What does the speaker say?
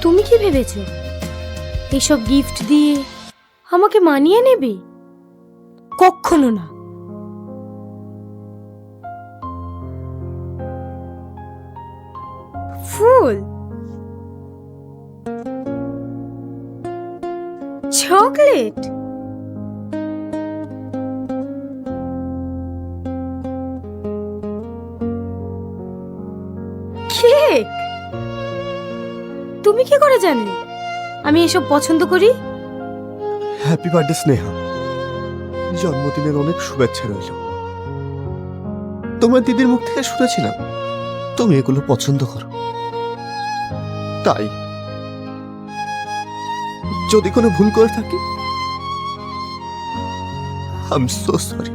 তুমি কি ভেবেছো এইসব গিফট দিয়ে আমাকে মানিয়ে নেবে? কখনো না। ফুল, চকলেট, কেক। তুমি কি করে জানলে আমি এসব পছন্দ করি? হ্যাপি বার্থডে স্নেহা, জন্মদিনের অনেক শুভেচ্ছা রইল। তোমার দিদির মুখ থেকে শুনেছিলাম তুমি এগুলো পছন্দ করো, তাই যদি কোনো ভুল করে থাকি আই এম সো সরি।